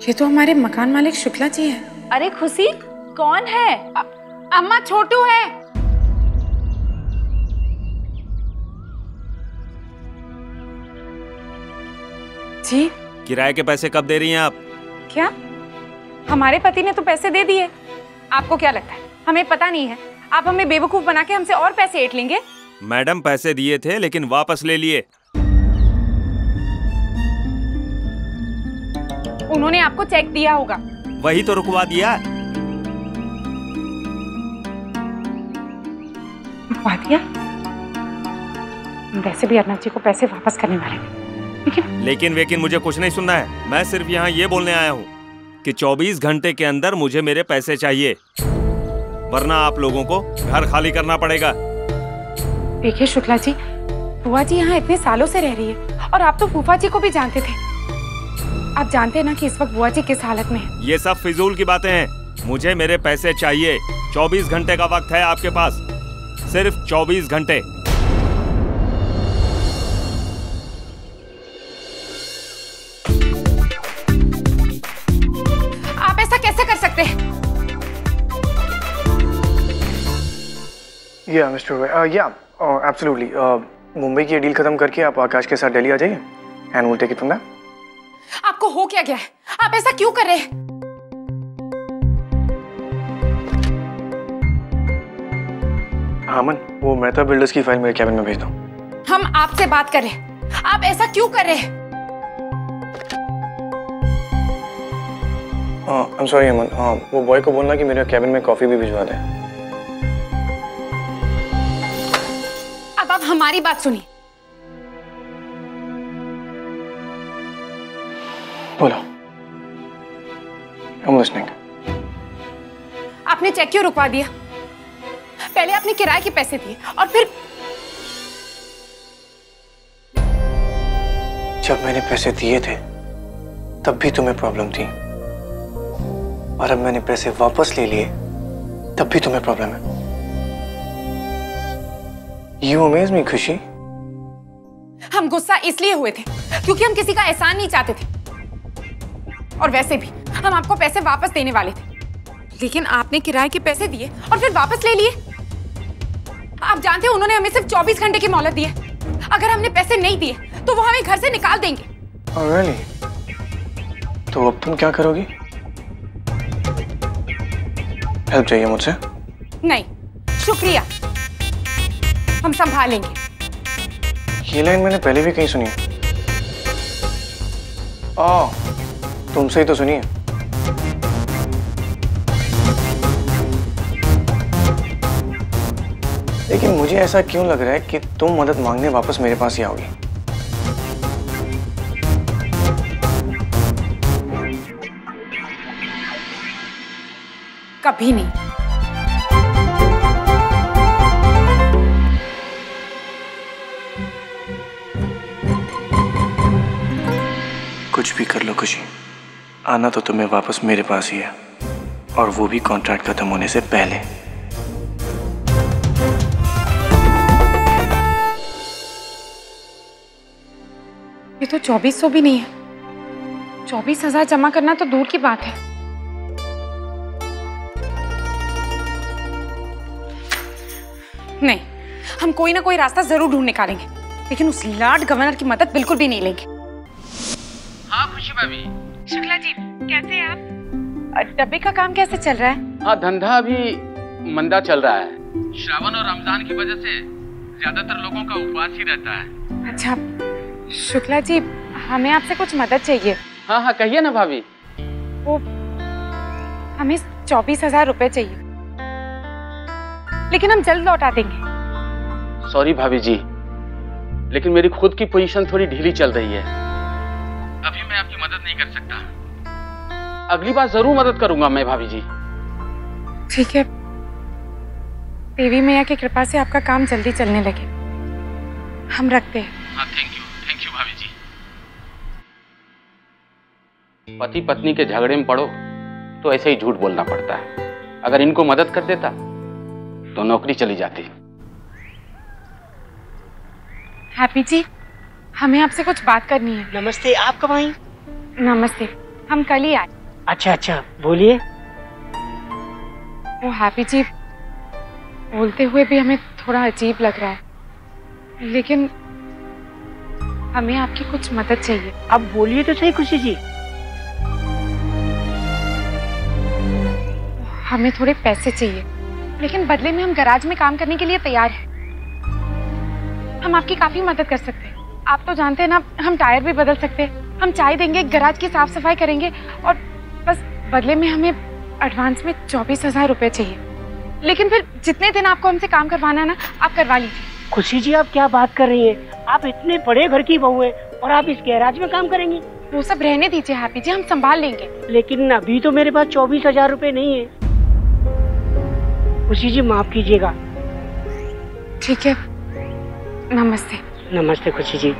ये तो हमारे मकान मालिक शुक्ला जी हैं। अरे खुशी, कौन है? अम्मा, छोटू है। जी, किराए के पैसे कब दे रही हैं आप? क्या? हमारे पति ने तो पैसे दे दिए। आपको क्या लगता है हमें पता नहीं है? आप हमें बेवकूफ बना के हमसे और पैसे ऐंठ लेंगे? मैडम, पैसे दिए थे लेकिन वापस ले लिए। उन्होंने आपको चेक दिया होगा। वही तो रुकवा दिया। रुकवा दिया? वैसे भी अर्नब जी को पैसे वापस करने वाले थे। लेकिन मुझे कुछ नहीं सुनना है। मैं सिर्फ यहाँ ये बोलने आया हूँ कि 24 घंटे के अंदर मुझे मेरे पैसे चाहिए, वरना आप लोगों को घर खाली करना पड़ेगा। देखिए शुक्ला जी, बुआ जी यहाँ इतने सालों से रह रही है और आप तो फूफा जी को भी जानते थे। आप जानते हैं ना कि इस वक्त बुआ जी किस हालत में है। ये सब फिजूल की बातें हैं। मुझे मेरे पैसे चाहिए। 24 घंटे का वक्त है आपके पास, सिर्फ 24 घंटे। आप ऐसा कैसे कर सकते हैं? या मिस्टर एब्सोल्युटली। मुंबई की डील खत्म करके आप आकाश के साथ दिल्ली आ जाइए and will take it from there. आपको हो क्या गया है? आप ऐसा क्यों कर रहे हैं? अमन, वो मेहता बिल्डर्स की फाइल मेरे कैबिन में भेज दो। हम आपसे बात कर रहे हैं, आप ऐसा क्यों कर रहे हैं? आई एम सॉरी अमन, वो बॉय को बोलना कि मेरे कैबिन में कॉफी भी भिजवा दे। अब आप हमारी बात सुनिए। बोलो। I'm listening. आपने चेक क्यों रुकवा दिया? पहले आपने किराए के पैसे दिए और फिर जब मैंने पैसे दिए थे तब भी तुम्हें प्रॉब्लम थी, और अब मैंने पैसे वापस ले लिए तब भी तुम्हें प्रॉब्लम है। You amaze me, खुशी। हम गुस्सा इसलिए हुए थे क्योंकि हम किसी का एहसान नहीं चाहते थे, और वैसे भी हम आपको पैसे वापस देने वाले थे, लेकिन आपने किराए के पैसे दिए और फिर वापस ले लिए। आप जानते हैं उन्होंने हमें सिर्फ 24 घंटे की मोहलत दी है। अगर हमने पैसे नहीं दिए तो वो हमें घर से निकाल देंगे। Oh, really? तो अब तुम क्या करोगी? हेल्प चाहिए मुझसे? नहीं, शुक्रिया, हम संभालेंगे। ये लाइन मैंने पहले भी कहीं सुनी है। तुमसे ही तो सुनी है। लेकिन मुझे ऐसा क्यों लग रहा है कि तुम मदद मांगने वापस मेरे पास ही आओगी। कभी नहीं। कुछ भी कर लो खुशी, आना तो तुम्हें वापस मेरे पास ही है, और वो भी कॉन्ट्रैक्ट खत्म होने से पहले। ये तो 2400 भी नहीं है। 24,000 जमा करना तो दूर की बात है। नहीं, हम कोई ना कोई रास्ता जरूर ढूंढ निकालेंगे, लेकिन उस लॉर्ड गवर्नर की मदद बिल्कुल भी नहीं लेंगे। हाँ खुशी भाभी। शुक्ला जी, कैसे हैं आप? डब्बे का काम कैसे चल रहा है? हाँ, धंधा अभी मंदा चल रहा है। श्रावण और रमजान की वजह से ज्यादातर लोगों का उपवास ही रहता है। अच्छा शुक्ला जी, हमें आपसे कुछ मदद चाहिए। हाँ हाँ, कहिए ना भाभी। वो हमें 24,000 रुपए चाहिए, लेकिन हम जल्द लौटा देंगे। सॉरी भाभी जी, लेकिन मेरी खुद की पोजीशन थोड़ी ढीली चल रही है, अभी मैं आपकी मदद नहीं कर सकता। अगली बार जरूर मदद करूंगा मैं भाभी जी। ठीक है, देवी मैया की कृपा से आपका काम जल्दी चलने लगे। हम रखते हैं। हाँ, थैंक यू भाभी जी। पति पत्नी के झगड़े में पड़ो तो ऐसे ही झूठ बोलना पड़ता है। अगर इनको मदद कर देता तो नौकरी चली जाती। हैप्पी जी, हमें आपसे कुछ बात करनी है। नमस्ते, आप कब आई? नमस्ते, हम कल ही आए। अच्छा अच्छा, बोलिए। वो हैप्पी जी बोलते हुए भी हमें थोड़ा अजीब लग रहा है, लेकिन हमें आपकी कुछ मदद चाहिए। अब बोलिए तो सही खुशी जी। हमें थोड़े पैसे चाहिए, लेकिन बदले में हम गैराज में काम करने के लिए तैयार हैं। हम आपकी काफी मदद कर सकते हैं। आप तो जानते हैं ना, हम टायर भी बदल सकते हैं, हम चाय देंगे, गैराज की साफ सफाई करेंगे, और बस बदले में हमें एडवांस में 24,000 रुपए चाहिए। लेकिन फिर जितने दिन आपको हमसे काम करवाना है ना, आप करवा लीजिए। खुशी जी, आप क्या बात कर रही हैं? आप इतने बड़े घर की बहू हैं और आप इस गैराज में काम करेंगी? वो सब रहने दीजिए हैप्पी जी, हम संभाल लेंगे। लेकिन अभी तो मेरे पास 24,000 रुपए नहीं है। खुशी जी, माफ कीजिएगा। ठीक है, नमस्ते। नमस्ते खुशी जी।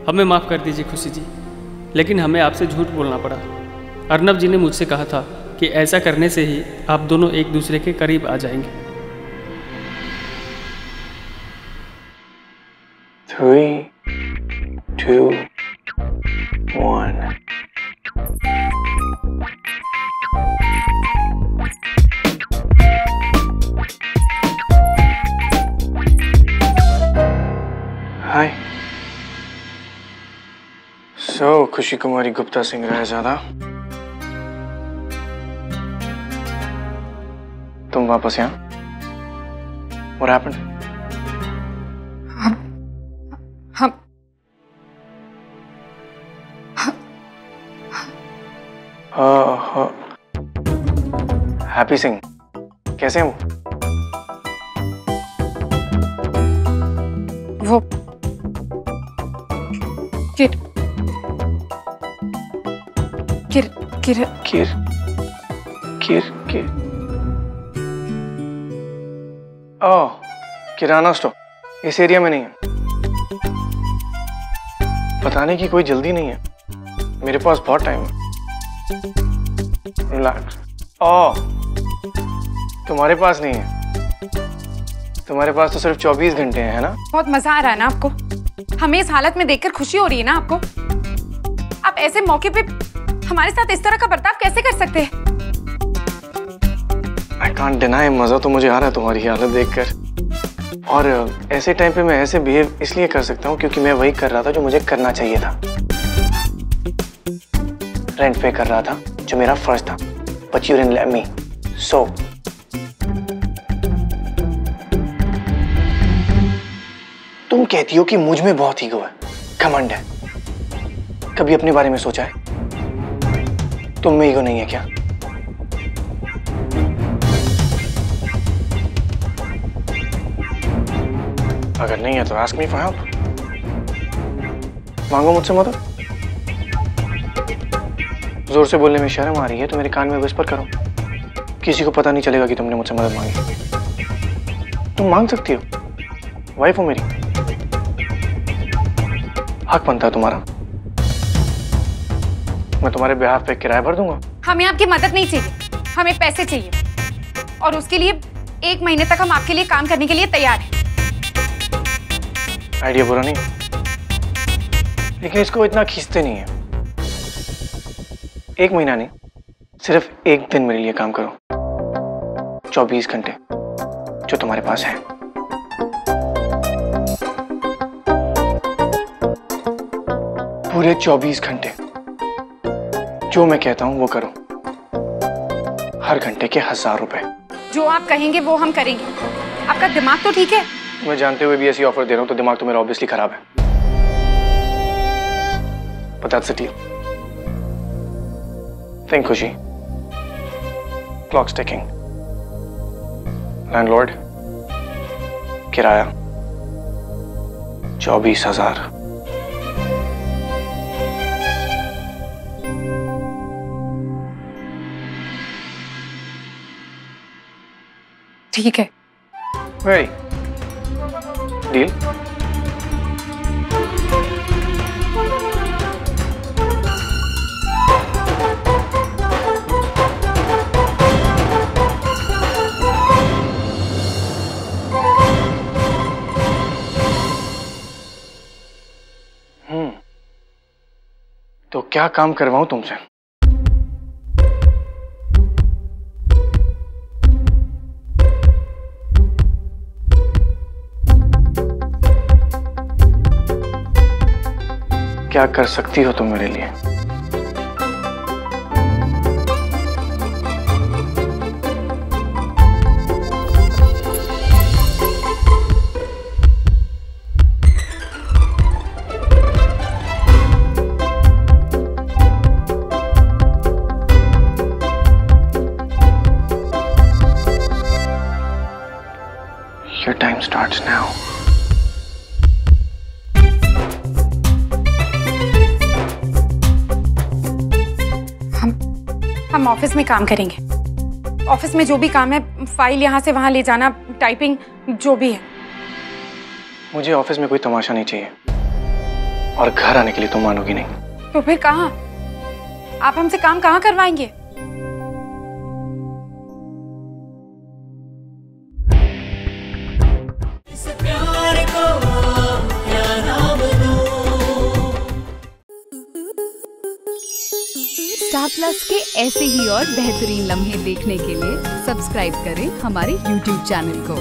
हमें माफ़ कर दीजिए खुशी जी, लेकिन हमें आपसे झूठ बोलना पड़ा। अर्नब जी ने मुझसे कहा था कि ऐसा करने से ही आप दोनों एक दूसरे के करीब आ जाएंगे। 3, 2, 1। हाय। खुशी कुमारी गुप्ता सिंह रहे तुम वापस यहाँ? What happened? हम हैप्पी सिंह कैसे हैं वो किर किर किर किर किर किर ओह, किराना स्टोर इस एरिया में नहीं है। बताने की कोई जल्दी नहीं है, मेरे पास बहुत टाइम है। रिलैक्स। ओह, तुम्हारे पास नहीं है? तुम्हारे पास तो सिर्फ 24 घंटे हैं, है ना? बहुत मजा आ रहा है ना आपको? हमें इस हालत में देखकर खुशी हो रही है ना आपको? आप ऐसे मौके पे हमारे साथ इस तरह का बर्ताव कैसे कर सकते हैं? I can't deny, मजा तो मुझे आ रहा है तुम्हारी हालत देखकर। और ऐसे टाइम पे मैं ऐसे बिहेव इसलिए कर सकता हूँ क्योंकि मैं वही कर रहा था जो मुझे करना चाहिए था। रेंट पे कर रहा था जो मेरा फर्ज था, but you didn't let me. So तुम कहती हो कि मुझ में बहुत ईगो है, घमंड है। कभी अपने बारे में सोचा है? तुम में ईगो नहीं है क्या? अगर नहीं है तो ask me for help. मांगो मुझसे मदद। जोर से बोलने में शर्म आ रही है तो मेरे कान में विस्पर करो, किसी को पता नहीं चलेगा कि तुमने मुझसे मदद मांगी। तुम मांग सकती हो, वाइफ हो मेरी, हक बनता है तुम्हारा। मैं तुम्हारे बिहाफ पे किराया भर दूंगा। हमें आपकी मदद नहीं चाहिए, हमें पैसे चाहिए, और उसके लिए 1 महीने तक हम आपके लिए काम करने के लिए तैयार हैं। आइडिया बुरा नहीं, लेकिन इसको इतना खींचते नहीं है। 1 महीना नहीं, सिर्फ 1 दिन मेरे लिए काम करो। 24 घंटे जो तुम्हारे पास है। पूरे 24 घंटे जो मैं कहता हूं वो करो। हर घंटे के 1000 रुपए। जो आप कहेंगे वो हम करेंगे। आपका दिमाग तो ठीक है? मैं जानते हुए भी ऐसी ऑफर दे रहा हूं तो दिमाग तो मेरा ऑब्वियसली खराब है। But that's the deal. Think खुशी। Clock's ticking. Landlord, किराया 24,000। ठीक है। Ready? Deal? तो क्या काम करवाऊं तुमसे? क्या कर सकती हो तुम मेरे लिए? Your time starts now. हम ऑफिस में काम करेंगे। ऑफिस में जो भी काम है, फाइल यहाँ से वहाँ ले जाना, टाइपिंग, जो भी है। मुझे ऑफिस में कोई तमाशा नहीं चाहिए, और घर आने के लिए तुम मानोगी नहीं। तो फिर कहाँ? आप हमसे काम कहाँ करवाएंगे? स्टार प्लस के ऐसे ही और बेहतरीन लम्हे देखने के लिए सब्सक्राइब करें हमारे YouTube चैनल को।